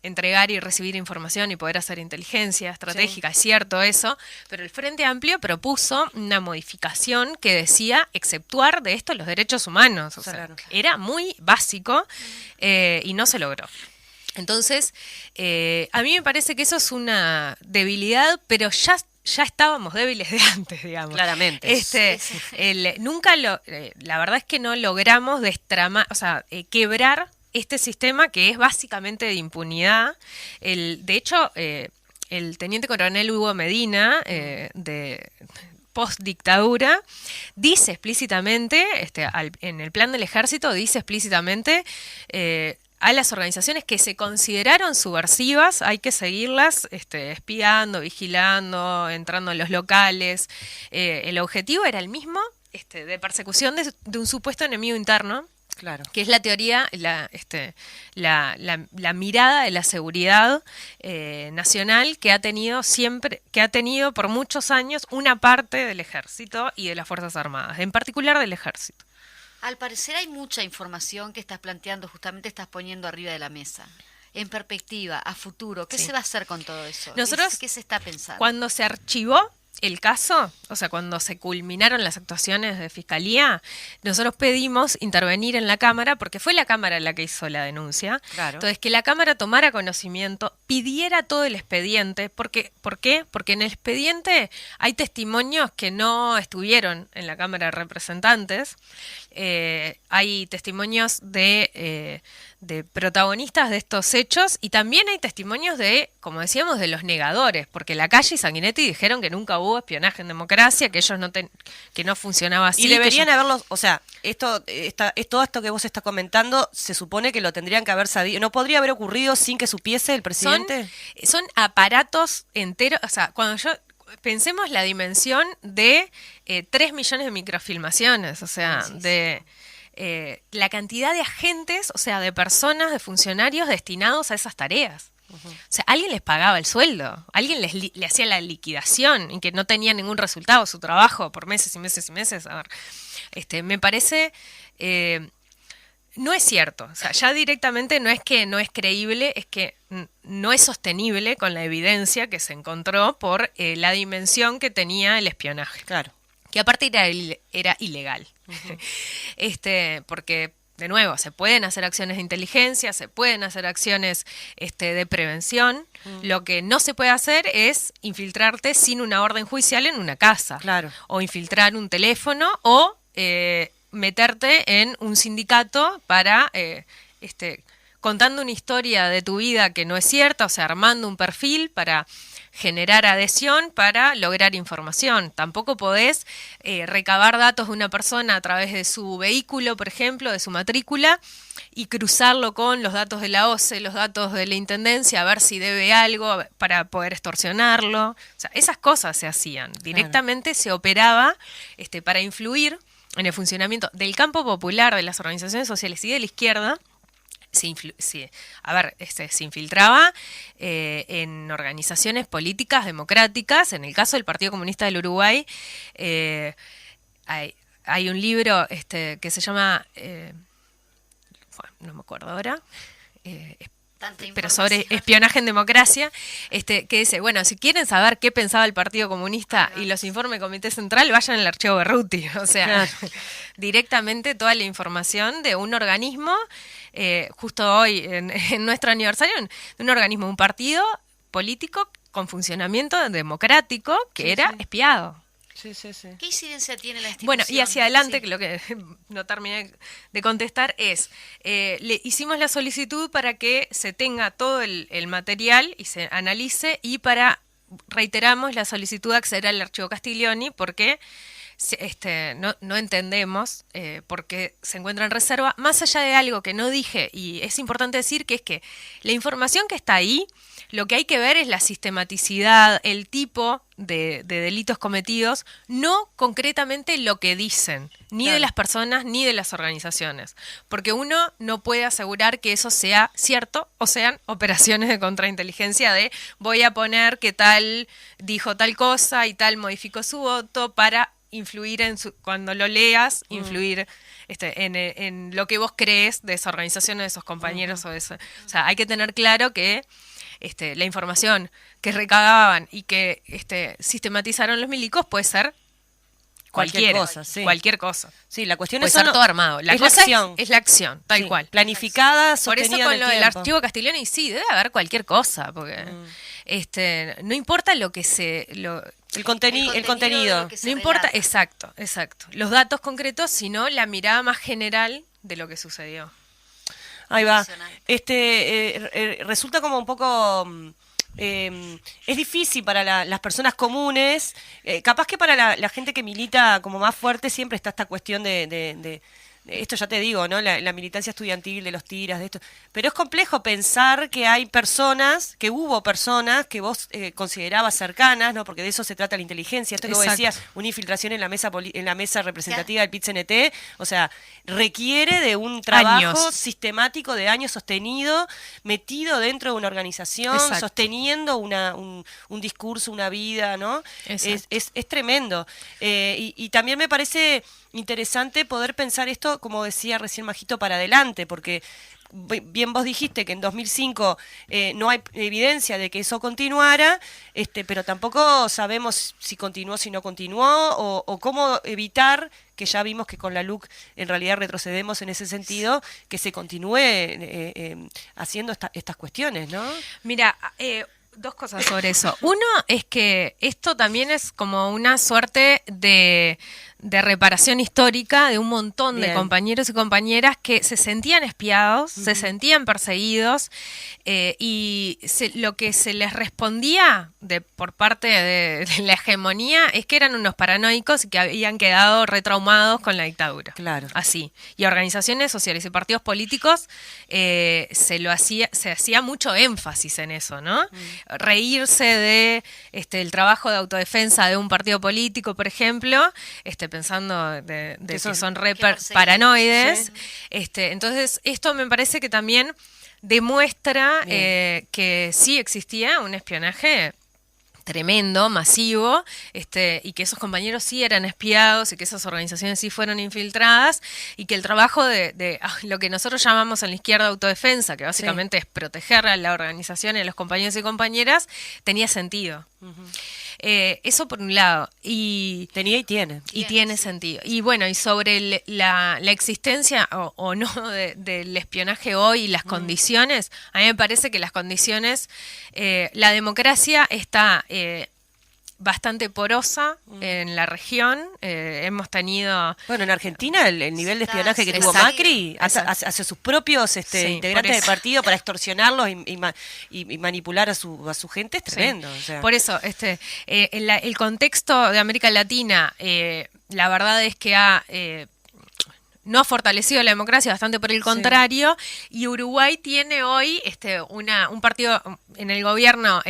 entregar y recibir información y poder hacer inteligencia estratégica, sí. Es cierto eso, pero el Frente Amplio propuso una modificación que decía exceptuar de esto los derechos humanos. O sea, era muy básico y no se logró. Entonces, a mí me parece que eso es una debilidad, pero ya estábamos débiles de antes, digamos. Claramente. La verdad es que no logramos quebrar este sistema que es básicamente de impunidad. De hecho, el teniente coronel Hugo Medina, de post-dictadura, dice explícitamente, en el plan del ejército, dice explícitamente, a las organizaciones que se consideraron subversivas, hay que seguirlas espiando, vigilando, entrando en los locales. El objetivo era el mismo, de persecución de un supuesto enemigo interno. Claro. Que es la teoría, la mirada de la seguridad nacional que ha tenido por muchos años una parte del ejército y de las Fuerzas Armadas, en particular del ejército. Al parecer hay mucha información que estás planteando, justamente estás poniendo arriba de la mesa. En perspectiva, a futuro, ¿qué se va a hacer con todo eso? Nosotros, ¿Qué se está pensando? Cuando se archivó el caso, o sea, cuando se culminaron las actuaciones de Fiscalía, nosotros pedimos intervenir en la Cámara, porque fue la Cámara la que hizo la denuncia. Claro. Entonces, que la Cámara tomara conocimiento, pidiera todo el expediente. ¿Por qué? Porque en el expediente hay testimonios que no estuvieron en la Cámara de Representantes. Hay testimonios de protagonistas de estos hechos y también hay testimonios de, como decíamos, de los negadores, porque Lacalle y Sanguinetti dijeron que nunca hubo espionaje en democracia, que ellos que no funcionaba así. Y deberían haberlos, o sea, todo esto que vos estás comentando, se supone que lo tendrían que haber sabido. ¿No podría haber ocurrido sin que supiese el presidente? Son aparatos enteros, o sea, pensemos la dimensión de 3 millones de microfilmaciones, o sea, de la cantidad de agentes, o sea, de personas, de funcionarios destinados a esas tareas. O sea, alguien les pagaba el sueldo, alguien le hacía la liquidación y que no tenía ningún resultado su trabajo por meses y meses y meses. A ver, me parece... no es cierto, o sea, ya directamente no es que no es creíble, es que no es sostenible con la evidencia que se encontró por la dimensión que tenía el espionaje. Claro. Que aparte era ilegal. Porque, de nuevo, se pueden hacer acciones de inteligencia, se pueden hacer acciones de prevención. Lo que no se puede hacer es infiltrarte sin una orden judicial en una casa. Claro. O infiltrar un teléfono o... meterte en un sindicato para contando una historia de tu vida que no es cierta, o sea, armando un perfil para generar adhesión, para lograr información. Tampoco podés recabar datos de una persona a través de su vehículo, por ejemplo, de su matrícula, y cruzarlo con los datos de la OCE, los datos de la Intendencia, a ver si debe algo para poder extorsionarlo. O sea, esas cosas se hacían. Directamente se operaba para influir en el funcionamiento del campo popular, de las organizaciones sociales y de la izquierda. Se infiltraba en organizaciones políticas democráticas. En el caso del Partido Comunista del Uruguay, hay un libro que se llama, no me acuerdo ahora, pero sobre espionaje en democracia, que dice, bueno, si quieren saber qué pensaba el Partido Comunista y los informes del Comité Central, vayan al archivo Berruti. O sea, directamente toda la información de un organismo, justo hoy en nuestro aniversario, de un organismo, un partido político con funcionamiento democrático que era espiado. Sí, sí, sí. ¿Qué incidencia tiene la institución? Bueno, y hacia adelante, que lo que no terminé de contestar es, le hicimos la solicitud para que se tenga todo el material y se analice, y reiteramos la solicitud de acceder al archivo Castiglioni porque no entendemos por qué se encuentra en reserva, más allá de algo que no dije, y es importante decir, que es que la información que está ahí, lo que hay que ver es la sistematicidad, el tipo de delitos cometidos, no concretamente lo que dicen, ni de las personas ni de las organizaciones, porque uno no puede asegurar que eso sea cierto o sean operaciones de contrainteligencia de voy a poner que tal dijo tal cosa y tal modificó su voto para influir cuando lo leas, influir en lo que vos crees de esa organización o de esos compañeros o de eso. O sea, hay que tener claro que la información que recababan y que sistematizaron los milicos puede ser cualquier cosa, sí. Cualquier cosa. Sí, la cuestión puede es ser todo armado. La cosa es la acción, tal cual. Planificada, por eso sostenida con en lo el del tiempo. archivo Castiglioni sí, debe haber cualquier cosa, porque no importa lo que el contenido. que se no importa, relata. exacto. Los datos concretos, sino la mirada más general de lo que sucedió. Ahí va. Resulta como un poco... es difícil para las personas comunes, capaz que para la gente que milita como más fuerte siempre está esta cuestión de esto ya te digo, ¿no? La militancia estudiantil de los tiras, de esto. Pero es complejo pensar que hay personas, que hubo personas que vos considerabas cercanas, ¿no? Porque de eso se trata la inteligencia. Esto que vos decías, una infiltración en la mesa representativa del PIT-CNT, o sea, requiere de un trabajo sistemático de años sostenido, metido dentro de una organización, sosteniendo un discurso, una vida, ¿no? Es tremendo. Y también me parece interesante poder pensar esto, como decía recién Majito, para adelante, porque bien vos dijiste que en 2005 no hay evidencia de que eso continuara, pero tampoco sabemos si continuó, si no continuó, o cómo evitar, que ya vimos que con la LUC en realidad retrocedemos en ese sentido, que se continúe haciendo estas cuestiones, ¿no? Mira, dos cosas sobre eso. Uno es que esto también es como una suerte de reparación histórica de un montón de compañeros y compañeras que se sentían espiados, se sentían perseguidos, y lo que se les respondía por parte de la hegemonía es que eran unos paranoicos y que habían quedado retraumados con la dictadura. Claro. Así. Y organizaciones sociales y partidos políticos se hacía mucho énfasis en eso, ¿no? Reírse de el trabajo de autodefensa de un partido político, por ejemplo, pensando de que son re paranoides. Sí. Entonces, esto me parece que también demuestra que sí existía un espionaje tremendo, masivo, y que esos compañeros sí eran espiados y que esas organizaciones sí fueron infiltradas, y que el trabajo de lo que nosotros llamamos en la izquierda autodefensa, que básicamente es proteger a la organización y a los compañeros y compañeras, tenía sentido. Eso por un lado. Tenía y tiene. Y tiene sentido. Y bueno, y sobre la existencia o no del espionaje hoy y las condiciones, a mí me parece que las condiciones, la democracia está bastante porosa en la región. Hemos tenido... Bueno, en Argentina el nivel de espionaje que tuvo Macri hacia sus propios integrantes del partido para extorsionarlos y manipular a su gente es tremendo. O sea. Por eso, el contexto de América Latina, la verdad es que no ha fortalecido la democracia, bastante por el contrario, y Uruguay tiene hoy un partido en el gobierno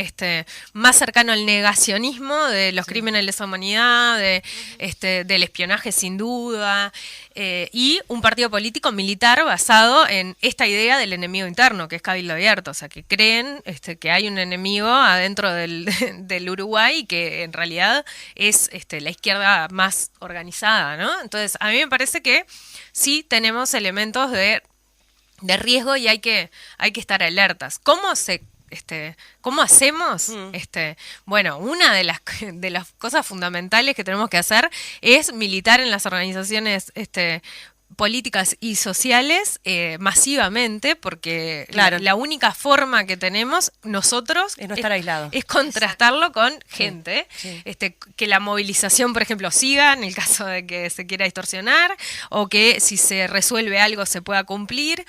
más cercano al negacionismo de los crímenes de lesa humanidad, del espionaje sin duda, y un partido político militar basado en esta idea del enemigo interno, que es Cabildo Abierto, o sea, que creen que hay un enemigo adentro del Uruguay y que en realidad es la izquierda más organizada, ¿no? Entonces, a mí me parece que sí tenemos elementos de riesgo y hay que estar alertas. ¿Cómo hacemos? Bueno, una de las cosas fundamentales que tenemos que hacer es militar en las organizaciones políticas y sociales masivamente, porque la única forma que tenemos nosotros es no estar aislados. Es contrastarlo con gente, que la movilización, por ejemplo, siga en el caso de que se quiera distorsionar, o que si se resuelve algo se pueda cumplir.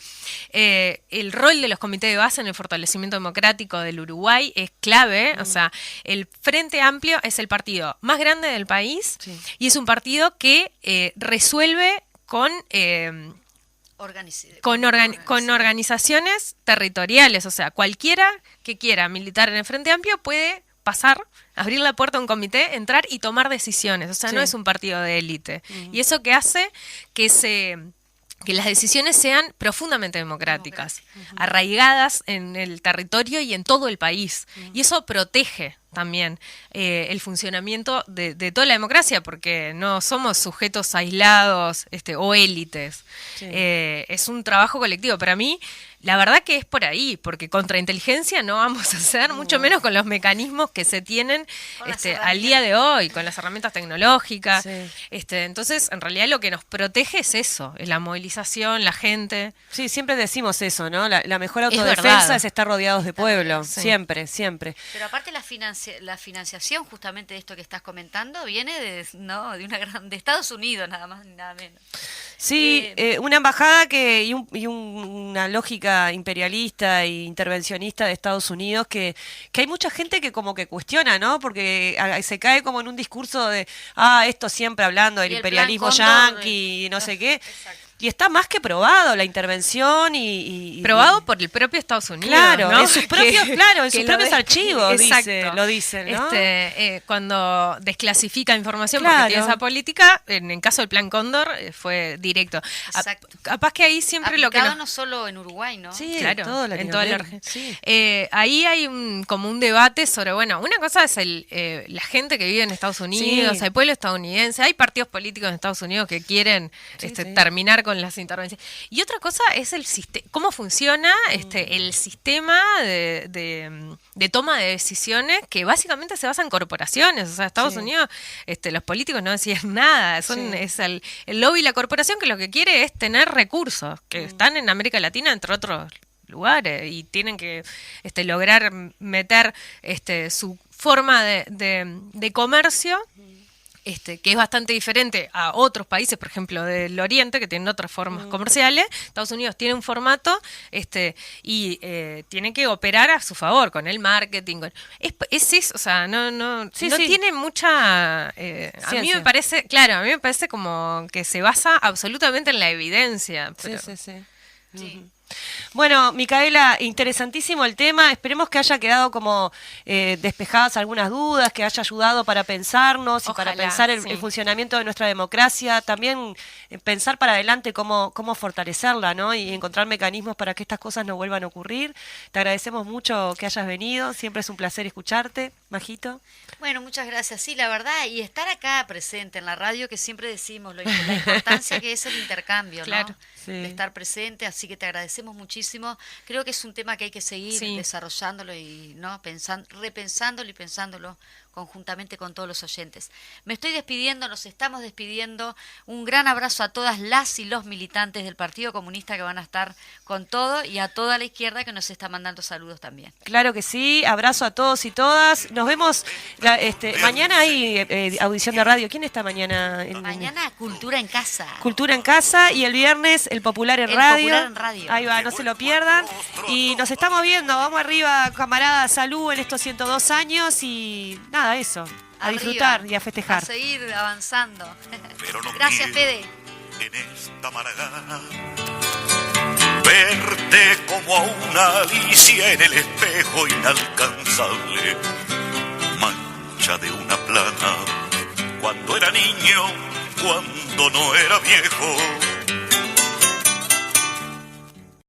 El rol de los comités de base en el fortalecimiento democrático del Uruguay es clave. O sea, el Frente Amplio es el partido más grande del país y es un partido que resuelve con organizaciones territoriales. O sea, cualquiera que quiera militar en el Frente Amplio puede pasar, abrir la puerta a un comité, entrar y tomar decisiones. O sea, no es un partido de élite. Y eso que hace que las decisiones sean profundamente democráticas, arraigadas en el territorio y en todo el país. Y eso protege también el funcionamiento de toda la democracia, porque no somos sujetos aislados o élites. Es un trabajo colectivo. Para mí, la verdad que es por ahí, porque contrainteligencia no vamos a hacer, mucho menos con los mecanismos que se tienen al día de hoy, con las herramientas tecnológicas. Entonces, en realidad lo que nos protege es eso, es la movilización, la gente. Sí, siempre decimos eso, ¿no? La mejor autodefensa es estar rodeados de pueblo, siempre. Pero aparte la financiación justamente de esto que estás comentando viene de Estados Unidos, nada más ni nada menos. Sí, una embajada y una lógica imperialista e intervencionista de Estados Unidos que hay mucha gente que como que cuestiona, ¿no? Porque se cae como en un discurso de esto siempre hablando del imperialismo yanqui y no sé qué. Exacto. Y está más que probado la intervención y probado por el propio Estados Unidos. Claro, ¿no? en sus propios, en sus propios archivos lo dicen, ¿no? Cuando desclasifica información Claro. porque tiene esa política, en el caso del Plan Cóndor fue directo. Exacto. Capaz que ahí siempre lo que no solo en Uruguay, ¿no? Sí, claro, en toda la región. Sí. Ahí hay como un debate sobre, bueno, una cosa es la gente que vive en Estados Unidos, Sí. el pueblo estadounidense, hay partidos políticos en Estados Unidos que quieren terminar con las intervenciones. Y otra cosa es cómo funciona el sistema de toma de decisiones que básicamente se basa en corporaciones. O sea, Estados Unidos, los políticos no deciden nada, es el lobby y la corporación que lo que quiere es tener recursos que están en América Latina, entre otros lugares, y tienen que lograr meter su forma de comercio, que es bastante diferente a otros países, por ejemplo, del Oriente, que tienen otras formas comerciales. Estados Unidos tiene un formato y tiene que operar a su favor con el marketing. Es eso, o sea, no tiene mucha... a mí me parece, como que se basa absolutamente en la evidencia. Pero, Sí. Bueno, Micaela, interesantísimo el tema. Esperemos que haya quedado como despejadas algunas dudas, que haya ayudado para pensarnos y para pensar el funcionamiento de nuestra democracia. También pensar para adelante cómo fortalecerla, ¿no? Y encontrar mecanismos para que estas cosas no vuelvan a ocurrir. Te agradecemos mucho que hayas venido. Siempre es un placer escucharte, Majito. Bueno, muchas gracias. Sí, la verdad, y estar acá presente en la radio, que siempre decimos la importancia que es el intercambio, claro, ¿no? Sí. De estar presente, así que te agradecemos muchísimo. Creo que es un tema que hay que seguir desarrollándolo y no repensándolo y pensándolo conjuntamente con todos los oyentes. Me estoy despidiendo, nos estamos despidiendo. Un gran abrazo a todas las y los militantes del Partido Comunista que van a estar con todo y a toda la izquierda que nos está mandando saludos también. Claro que sí, abrazo a todos y todas. Nos vemos mañana hay audición de radio. ¿Quién está mañana? Mañana Cultura en Casa. Cultura en Casa y el viernes el Popular en Radio. Popular en Radio. Ahí va, no se lo pierdan. Y nos estamos viendo, vamos arriba, camarada, salud en estos 102 años y nada, eso. A Arriba, disfrutar y a festejar. A seguir avanzando. Pero no Gracias, Fede. En esta mala gana, verte como a una Alicia en el espejo inalcanzable, mancha de una plana, cuando era niño, cuando no era viejo.